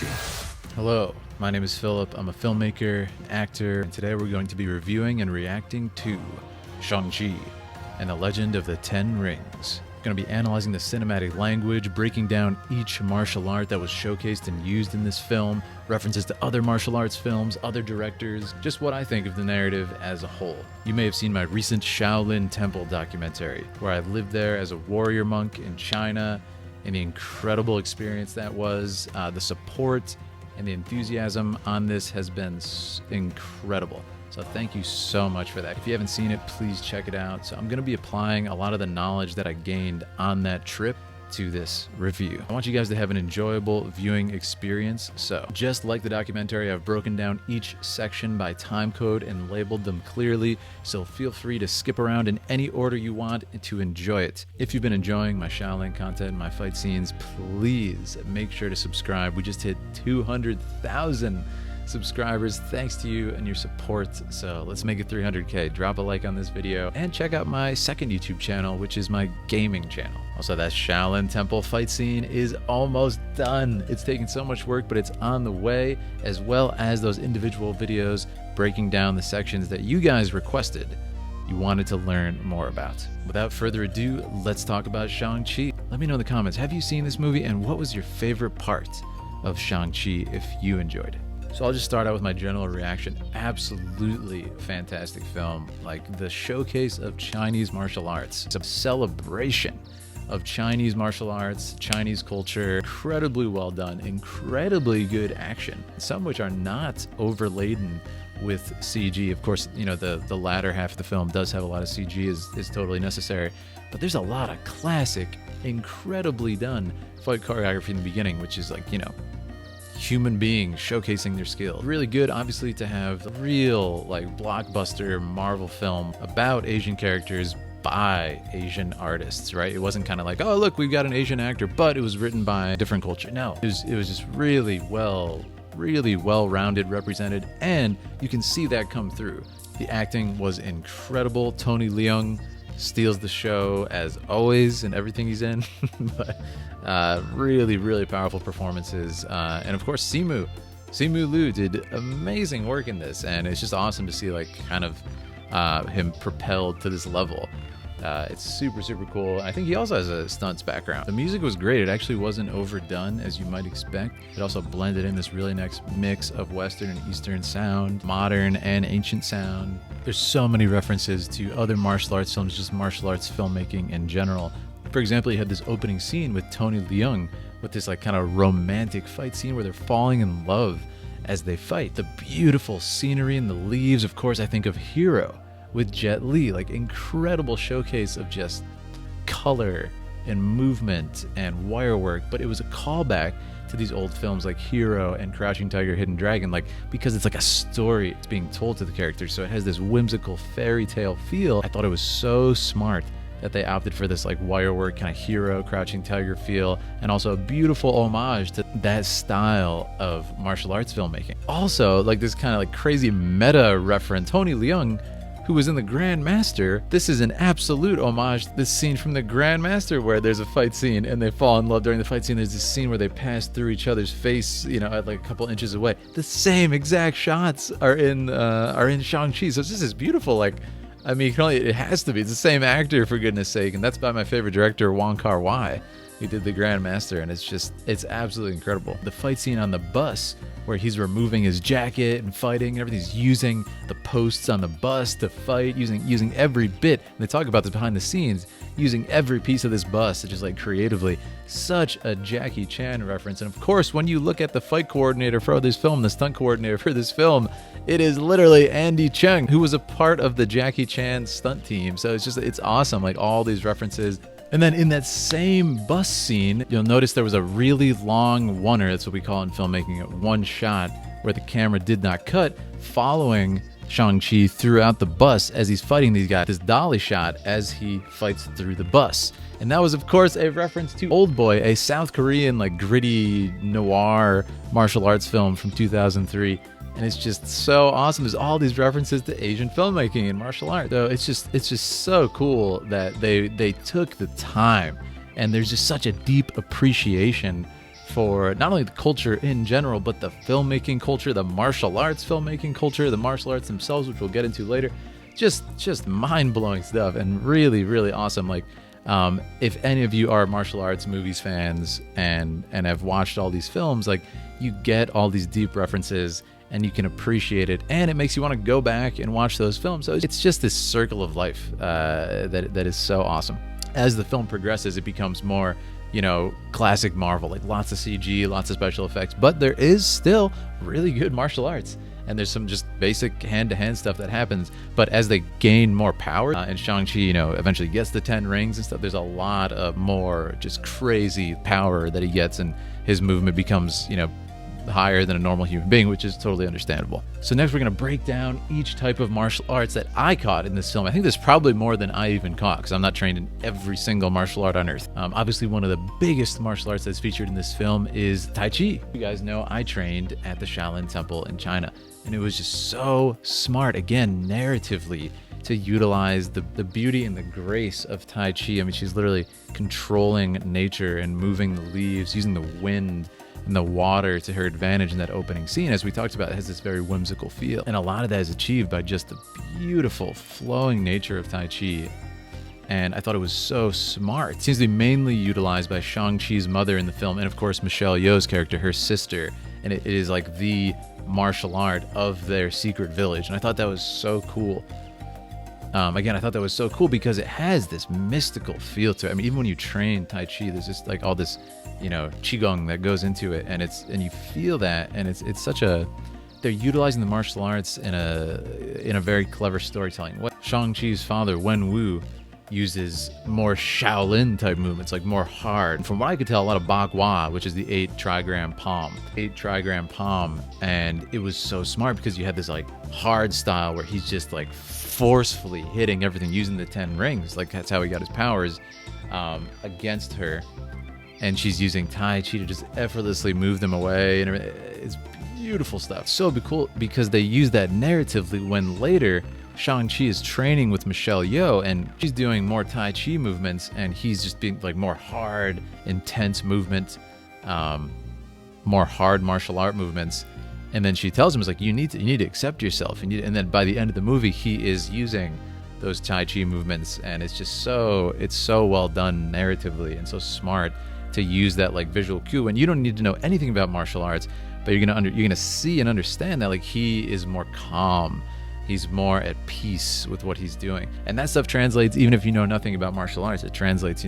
Choreography. Hello, my name is Philip. I'm a filmmaker, actor, and today we're going to be reviewing and reacting to Shang Chi and the Legend of the Ten Rings. We're going to be analyzing the cinematic language, breaking down each martial art that was showcased and used in this film, references to other martial arts films, other directors, just what I think of the narrative as a whole. You may have seen my recent Shaolin Temple documentary, where I lived there as a warrior monk in China, and the incredible experience that was. The support and the enthusiasm on this has been incredible. So thank you so much for that. If you haven't seen it, please check it out. So I'm going to be applying a lot of the knowledge that I gained on that trip to this review. I want you guys to have an enjoyable viewing experience. So just like the documentary, I've broken down each section by time code and labeled them clearly. So feel free to skip around in any order you want to enjoy it. If you've been enjoying my Shaolin content and my fight scenes, please make sure to subscribe. We just hit 200,000 subscribers thanks to you and your support, so let's make it 300k. Drop a like on this video and check out my second YouTube channel, which is my gaming channel. Also, that Shaolin Temple fight scene is almost done. It's taken so much work, but it's on the way, as well as those individual videos breaking down the sections that you guys requested you wanted to learn more about. Without further ado, let's talk about Shang Chi. Let me know in the comments, have you seen this movie and what was your favorite part of Shang Chi if you enjoyed it? So I'll just start out with my general reaction. Absolutely fantastic film. Like, the showcase of Chinese martial arts. It's a celebration of Chinese martial arts, Chinese culture. Incredibly well done, incredibly good action. Some which are not overladen with CG. Of course, you know, the latter half of the film does have a lot of CG, is totally necessary. But there's a lot of classic, incredibly done fight choreography in the beginning, which is like, you know, human beings showcasing their skill. Really good, obviously, to have a real like blockbuster Marvel film about Asian characters by Asian artists, right? It wasn't kind of like, oh look, we've got an Asian actor, but it was written by a different culture. No, it was just really well-rounded, represented, and you can see that come through. The acting was incredible. Tony Leung steals the show as always in everything he's in. But really powerful performances, and of course Simu Liu did amazing work in this, and it's just awesome to see like kind of him propelled to this level. It's super cool. I think he also has a stunts background. The music was great. It actually wasn't overdone as you might expect. It also blended in this really nice mix of Western and Eastern sound, modern and ancient sound. There's so many references to other martial arts films, just martial arts filmmaking in general. For example, you had this opening scene with Tony Leung with this like kind of romantic fight scene where they're falling in love as they fight. The beautiful scenery and the leaves. Of course, I think of Hero with Jet Li, like incredible showcase of just color and movement and wire work. But it was a callback to these old films like Hero and Crouching Tiger, Hidden Dragon, like because it's like a story it's being told to the characters, so it has this whimsical fairy tale feel. I thought it was so smart that they opted for this like wire work kind of Hero, Crouching Tiger feel, and also a beautiful homage to that style of martial arts filmmaking. Also, like this kind of like crazy meta reference, Tony Leung, who was in the Grandmaster, this is an absolute homage to this scene from the Grandmaster where there's a fight scene and they fall in love during the fight scene. There's this scene where they pass through each other's face, you know, at like a couple inches away. The same exact shots are in Shang-Chi. So it's just this beautiful, like, I mean, it has to be. It's the same actor, for goodness sake, and that's by my favorite director, Wong Kar-wai, who did the Grandmaster, and it's absolutely incredible. The fight scene on the bus, where he's removing his jacket and fighting and everything, he's using the posts on the bus to fight, using every bit. And they talk about this behind the scenes, using every piece of this bus, just like creatively. Such a Jackie Chan reference. And of course, when you look at the fight coordinator for this film, the stunt coordinator for this film, it is literally Andy Cheng, who was a part of the Jackie Chan stunt team. So it's awesome, like all these references. And then in that same bus scene, you'll notice there was a really long oneer, that's what we call in filmmaking, one shot, where the camera did not cut, following Shang-Chi throughout the bus as he's fighting these guys. This dolly shot as he fights through the bus. And that was, of course, a reference to Old Boy, a South Korean, like, gritty noir martial arts film from 2003. And it's just so awesome. There's all these references to Asian filmmaking and martial art. So it's just so cool that they took the time, and there's just such a deep appreciation for not only the culture in general, but the filmmaking culture, the martial arts filmmaking culture, the martial arts themselves, which we'll get into later. Just mind-blowing stuff, and really, really awesome. Like, if any of you are martial arts movies fans and have watched all these films, like, you get all these deep references and you can appreciate it, and it makes you want to go back and watch those films. So it's just this circle of life that is so awesome. As the film progresses, it becomes more, classic Marvel, like lots of CG, lots of special effects, but there is still really good martial arts. And there's some just basic hand-to-hand stuff that happens. But as they gain more power, and Shang-Chi, eventually gets the 10 rings and stuff, there's a lot of more just crazy power that he gets, and his movement becomes, higher than a normal human being, which is totally understandable. So next we're going to break down each type of martial arts that I caught in this film. I think there's probably more than I even caught, because I'm not trained in every single martial art on earth. Obviously, one of the biggest martial arts that's featured in this film is Tai Chi. You guys know I trained at the Shaolin Temple in China, and it was just so smart, again, narratively, to utilize the beauty and the grace of Tai Chi. I mean, she's literally controlling nature and moving the leaves, using the wind and the water to her advantage in that opening scene. As we talked about, it has this very whimsical feel, and a lot of that is achieved by just the beautiful flowing nature of Tai Chi. And I thought it was so smart. It seems to be mainly utilized by Shang-Chi's mother in the film, and of course Michelle Yeoh's character, her sister, and it is like the martial art of their secret village. And I thought that was so cool. Again, I thought that was so cool because it has this mystical feel to it. I mean, even when you train Tai Chi, there's just like all this, qigong that goes into it, and you feel that, and it's such a, they're utilizing the martial arts in a very clever storytelling. What Shang-Chi's father, Wen Wu, uses more Shaolin type movements, like more hard. And from what I could tell, a lot of Bagua, which is the 8 trigram palm, and it was so smart because you had this like hard style where he's just like forcefully hitting everything using the 10 rings. Like that's how he got his powers against her, and she's using Tai Chi to just effortlessly move them away, and it's beautiful stuff. So cool because they use that narratively when later Shang-Chi is training with Michelle Yeoh, and she's doing more Tai Chi movements, and he's just being like more hard, intense movement, more hard martial art movements. And then she tells him, "It's like you need to accept yourself." And then by the end of the movie, he is using those Tai Chi movements, and it's so well done narratively and so smart to use that like visual cue. And you don't need to know anything about martial arts, but you're gonna see and understand that like he is more calm. He's more at peace with what he's doing. And that stuff translates, even if you know nothing about martial arts, it translates,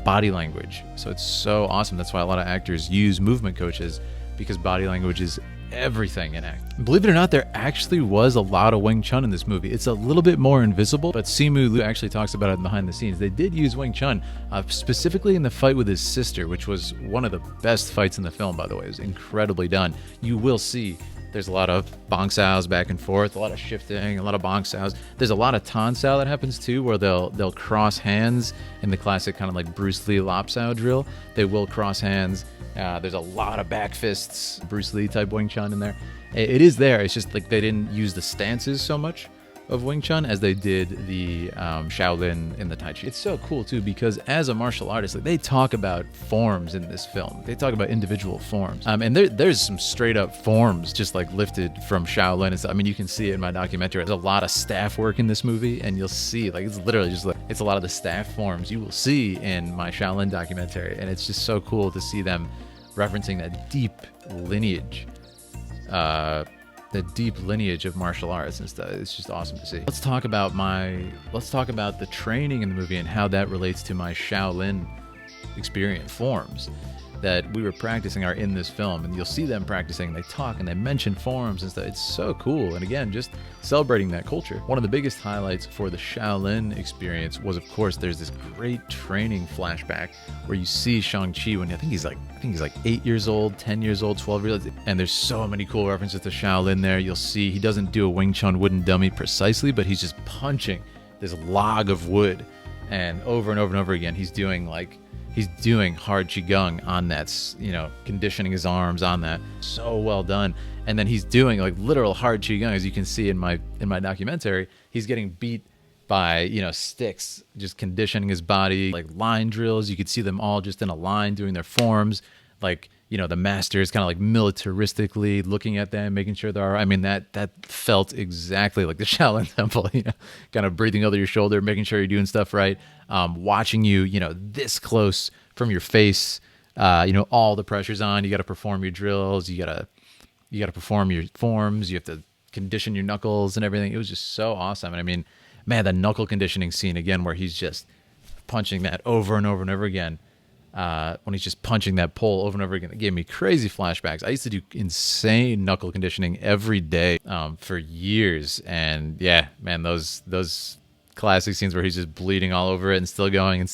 body language. So it's so awesome. That's why a lot of actors use movement coaches, because body language is everything in acting. Believe it or not, there actually was a lot of Wing Chun in this movie. It's a little bit more invisible, but Simu Liu actually talks about it behind the scenes. They did use Wing Chun, specifically in the fight with his sister, which was one of the best fights in the film, by the way. It was incredibly done. You will see there's a lot of bong saos back and forth, a lot of shifting, a lot of bong saos. There's a lot of tan sao that happens too, where they'll cross hands in the classic kind of like Bruce Lee lop sao drill. They will cross hands. There's a lot of back fists, Bruce Lee type Wing Chun in there. It is there. It's just like they didn't use the stances so much of Wing Chun as they did the Shaolin in the Tai Chi. It's so cool too because as a martial artist, like, they talk about forms in this film. They talk about individual forms, and there's some straight up forms just like lifted from Shaolin and stuff. I mean, you can see it in my documentary. There's a lot of staff work in this movie, and you'll see like it's literally just like it's a lot of the staff forms you will see in my Shaolin documentary, and it's just so cool to see them referencing that deep lineage. The deep lineage of martial arts and stuff. It's just awesome to see. Let's talk about the training in the movie and how that relates to my Shaolin experience. Forms that we were practicing are in this film, and you'll see them practicing. They talk and they mention forms and stuff. It's so cool. And again, just celebrating that culture. One of the biggest highlights for the Shaolin experience was, of course, there's this great training flashback where you see Shang-Chi when I think he's like 8 years old, 10 years old, 12 years old. And there's so many cool references to Shaolin there. You'll see he doesn't do a Wing Chun wooden dummy precisely, but he's just punching this log of wood, and over and over and over again, he's doing hard qigong on that, conditioning his arms on that. So well done. And then he's doing like literal hard qigong, as you can see in my documentary. He's getting beat by sticks, just conditioning his body, like line drills. You could see them all just in a line doing their forms, like, the master is kind of like militaristically looking at them, making sure they're all right. I mean, that felt exactly like the Shaolin Temple, kind of breathing over your shoulder, making sure you're doing stuff right, watching you, this close from your face. All the pressure's on. You got to perform your drills. You got to perform your forms. You have to condition your knuckles and everything. It was just so awesome. And I mean, man, the knuckle conditioning scene again, where he's just punching that over and over and over again. When he's just punching that pole over and over again, it gave me crazy flashbacks. I used to do insane knuckle conditioning every day for years, and yeah, man, those classic scenes where he's just bleeding all over it and still going,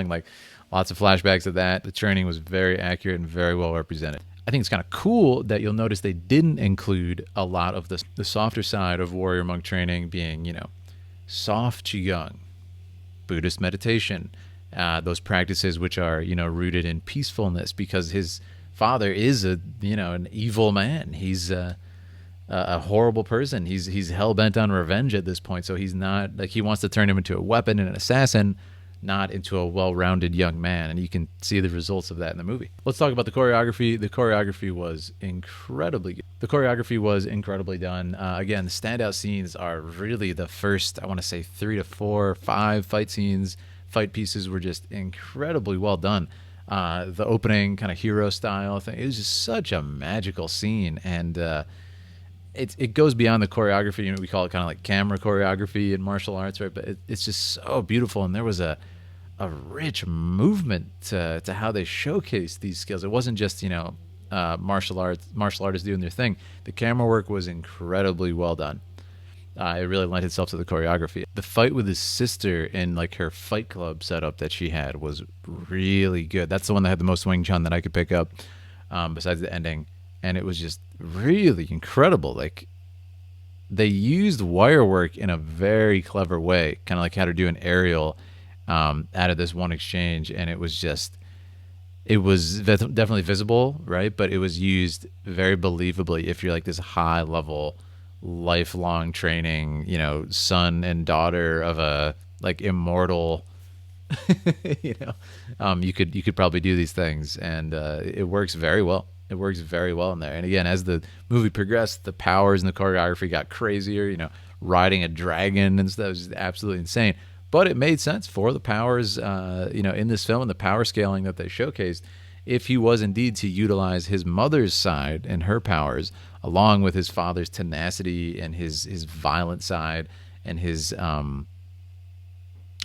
like lots of flashbacks of that. The training was very accurate and very well represented. I think it's kind of cool that you'll notice they didn't include a lot of the softer side of warrior monk training, being soft qigong, Buddhist meditation, those practices which are rooted in peacefulness, because his father is an evil man. He's a horrible person. He's hell bent on revenge at this point. So he's not like, he wants to turn him into a weapon and an assassin, not into a well-rounded young man, and you can see the results of that in the movie. Let's talk about the choreography. The choreography was incredibly good. The choreography was incredibly done. Again, the standout scenes are really the first, I want to say 3 to 4, 5 fight pieces were just incredibly well done. The opening kind of hero style thing, it was just such a magical scene, and it goes beyond the choreography. We call it kind of like camera choreography in martial arts, right? But it's just so beautiful, and there was a rich movement to how they showcased these skills. It wasn't just martial artists doing their thing. The camera work was incredibly well done. It really lent itself to the choreography. The fight with his sister in like her fight club setup that she had was really good. That's the one that had the most Wing Chun that I could pick up, besides the ending. And it was just really incredible. Like, they used wire work in a very clever way, kind of like how to do an aerial out of this one exchange. And it was definitely visible, right? But it was used very believably if you're like this high level, lifelong training, son and daughter of a like immortal, you could probably do these things, and it works very well. It works very well in there. And again, as the movie progressed, the powers and the choreography got crazier, riding a dragon and stuff. It was just absolutely insane. But it made sense for the powers, in this film, and the power scaling that they showcased, if he was indeed to utilize his mother's side and her powers, along with his father's tenacity and his violent side and his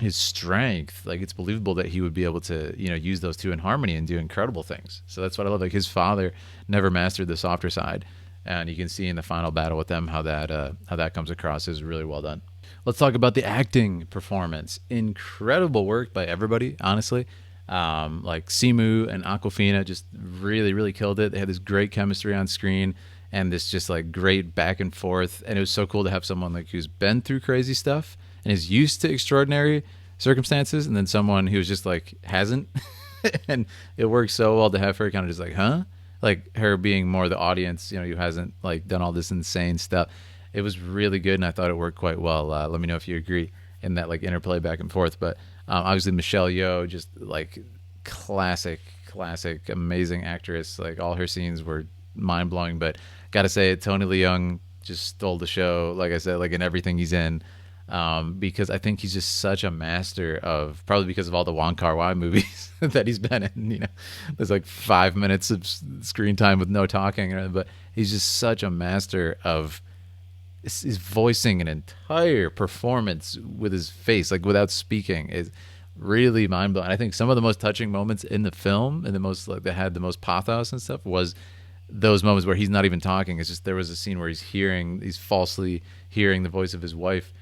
strength. Like, it's believable that he would be able to use those two in harmony and do incredible things. So that's what I love. Like, his father never mastered the softer side, and you can see in the final battle with them how that comes across is really well done. Let's talk about the acting performance. Incredible work by everybody, honestly. Like Simu and Aquafina just really, really killed it. They had this great chemistry on screen, and this just like great back and forth. And it was so cool to have someone like who's been through crazy stuff and is used to extraordinary circumstances, and then someone who's just like hasn't. And it works so well to have her kind of just like, huh? Like her being more the audience, who hasn't like done all this insane stuff. It was really good, and I thought it worked quite well. Let me know if you agree in that like interplay back and forth. But obviously Michelle Yeoh, just like classic, amazing actress. Like, all her scenes were mind blowing. But gotta say it, Tony Leung just stole the show. Like I said, like in everything he's in. Because I think he's just such a master of, probably because of all the Wong Kar-wai movies that he's been in. There's like 5 minutes of screen time with no talking, but he's just such a master of is voicing an entire performance with his face, like without speaking, is really mind blowing. I think some of the most touching moments in the film, and the most like that had the most pathos and stuff, was those moments where he's not even talking. It's just, there was a scene where he's falsely hearing the voice of his wife,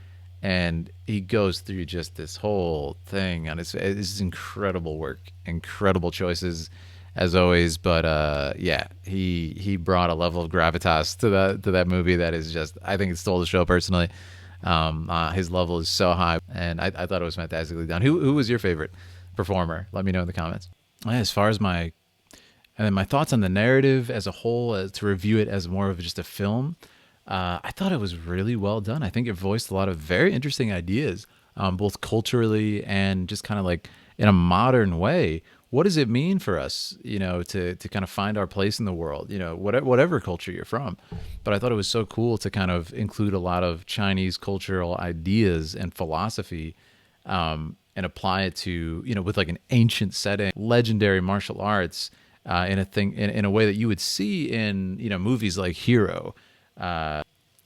and he goes through just this whole thing, and it's incredible work, incredible choices as always. But yeah, he brought a level of gravitas to that movie that is just, I think it stole the show personally. His level is so high, and I thought it was fantastically done. Who was your favorite performer? Let me know in the comments. As far as my thoughts on the narrative as a whole, to review it as more of just a film, I thought it was really well done. I think it voiced a lot of very interesting ideas, both culturally and just kind of like in a modern way, what does it mean for us, to kind of find our place in the world, whatever culture you're from. But I thought it was so cool to kind of include a lot of Chinese cultural ideas and philosophy, and apply it to, with like an ancient setting, legendary martial arts, in a way that you would see in, movies like Hero.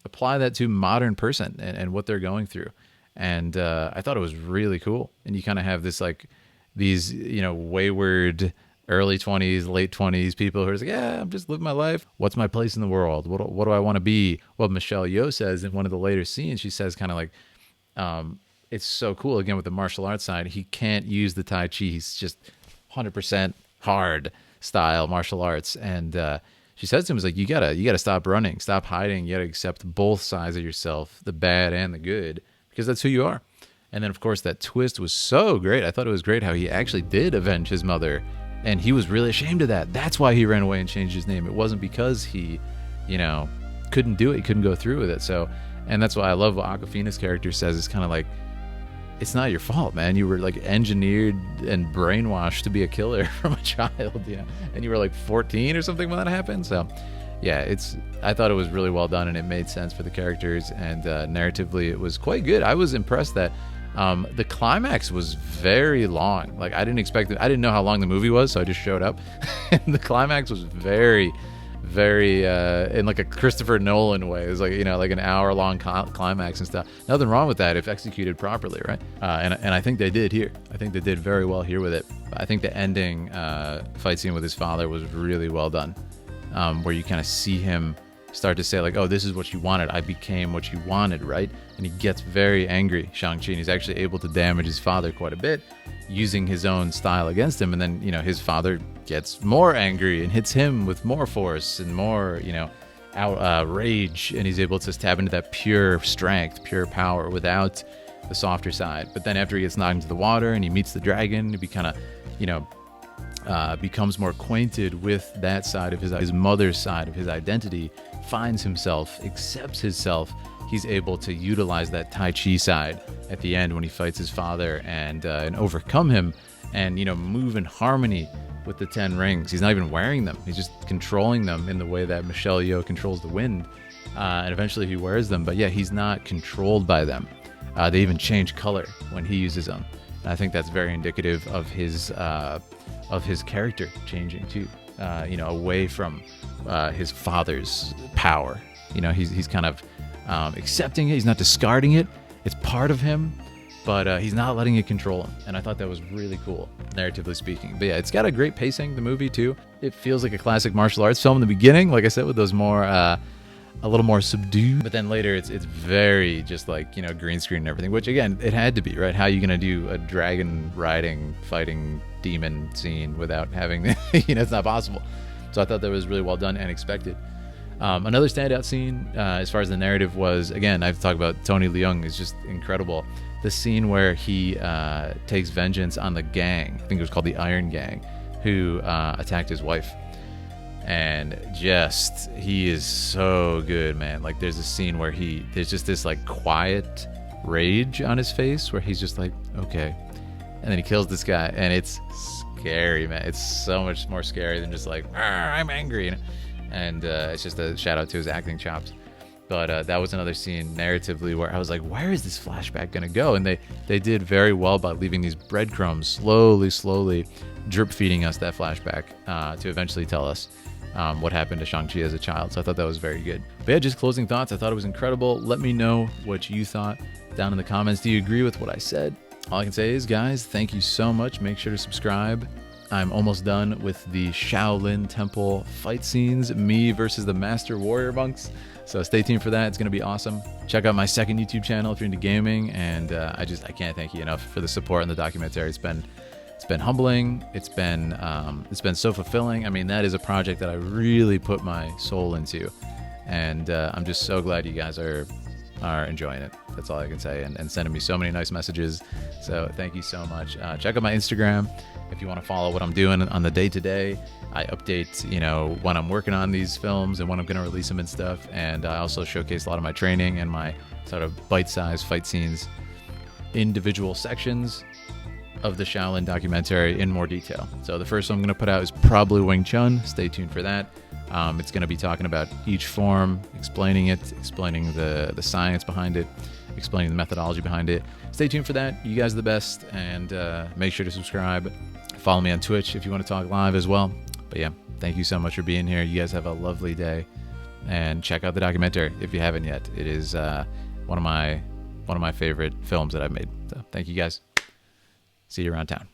Apply that to modern person and what they're going through. And I thought it was really cool. And you kind of have this like these, wayward early 20s, late 20s people who are like, yeah, I'm just living my life. What's my place in the world? What do I want to be? Well, Michelle Yeoh says in one of the later scenes, she says kind of like, it's so cool again with the martial arts side. He can't use the Tai Chi. He's just 100% hard style martial arts. And she says to him, "Is like, you gotta stop running, stop hiding. You gotta accept both sides of yourself, the bad and the good, because that's who you are." And then of course that twist was so great. I thought it was great how he actually did avenge his mother, and he was really ashamed of that. That's why he ran away and changed his name. It wasn't because he, couldn't do it. He couldn't go through with it. So, and that's why I love what Awkwafina's character says. It's kind of like, it's not your fault, man. You were like engineered and brainwashed to be a killer from a child, and you were like 14 or something when that happened. So yeah, I thought it was really well done, and it made sense for the characters, and narratively it was quite good. I was impressed that the climax was very long. Like I didn't expect it. I didn't know how long the movie was, so I just showed up. And the climax was very, very in like a Christopher Nolan way. It was like, like an hour-long climax and stuff. Nothing wrong with that if executed properly, right? And I think they did here. I think they did very well here with it. I think the ending fight scene with his father was really well done, where you kind of see him start to say like, oh, this is what you wanted. I became what you wanted, right? And he gets very angry, Shang Chi, and he's actually able to damage his father quite a bit using his own style against him. And then, his father gets more angry and hits him with more force and more, rage. And he's able to tap into that pure strength, pure power without the softer side. But then after he gets knocked into the water and he meets the dragon, he kind of, becomes more acquainted with that side of his mother's side of his identity, finds himself, accepts himself. He's able to utilize that Tai Chi side at the end when he fights his father and overcome him, and move in harmony with the 10 rings. He's not even wearing them. He's just controlling them in the way that Michelle Yeoh controls the wind. And eventually he wears them, but yeah, he's not controlled by them. They even change color when he uses them. And I think that's very indicative of his character changing too. Away from his father's power. He's kind of accepting it. He's not discarding it. It's part of him, but he's not letting it control him. And I thought that was really cool, narratively speaking. But yeah, it's got a great pacing, the movie too. It feels like a classic martial arts film in the beginning, like I said, with those more a little more subdued. But then later it's very just like, green screen and everything, which again, it had to be, right? How are you going to do a dragon riding, fighting demon scene without having, it's not possible. So I thought that was really well done and expected. Another standout scene, as far as the narrative was, again, I've talked about Tony Leung is just incredible. The scene where he takes vengeance on the gang, I think it was called the Iron Gang, who attacked his wife. And just, he is so good, man. Like there's a scene where there's just this like quiet rage on his face where he's just like, okay. And then he kills this guy, and it's scary, man. It's so much more scary than just like, I'm angry. And it's just a shout out to his acting chops. But that was another scene narratively where I was like, where is this flashback going to go? And they did very well by leaving these breadcrumbs slowly drip feeding us that flashback to eventually tell us what happened to Shang Chi as a child. So I thought that was very good. But yeah, just closing thoughts. I thought it was incredible. Let me know what you thought down in the comments. Do you agree with what I said? All I can say is, guys, thank you so much. Make sure to subscribe. I'm almost done with the Shaolin Temple fight scenes, me versus the Master Warrior monks. So stay tuned for that. It's going to be awesome. Check out my second YouTube channel if you're into gaming. And I can't thank you enough for the support in the documentary. It's been humbling. It's been so fulfilling. I mean, that is a project that I really put my soul into. And I'm just so glad you guys are enjoying it. That's all I can say, and sending me so many nice messages. So thank you so much. Check out my Instagram if you want to follow what I'm doing on the day-to-day. I update, when I'm working on these films and when I'm going to release them and stuff. And I also showcase a lot of my training and my sort of bite-sized fight scenes, individual sections of the Shaolin documentary in more detail. So the first one I'm going to put out is probably Wing Chun. Stay tuned for that. It's going to be talking about each form, explaining it, explaining the science behind it, explaining the methodology behind it. Stay tuned for that. You guys are the best, and make sure to subscribe. Follow me on Twitch if you want to talk live as well. But yeah, thank you so much for being here. You guys have a lovely day, and check out the documentary if you haven't yet. It is one of my favorite films that I've made. So thank you guys. See you around town.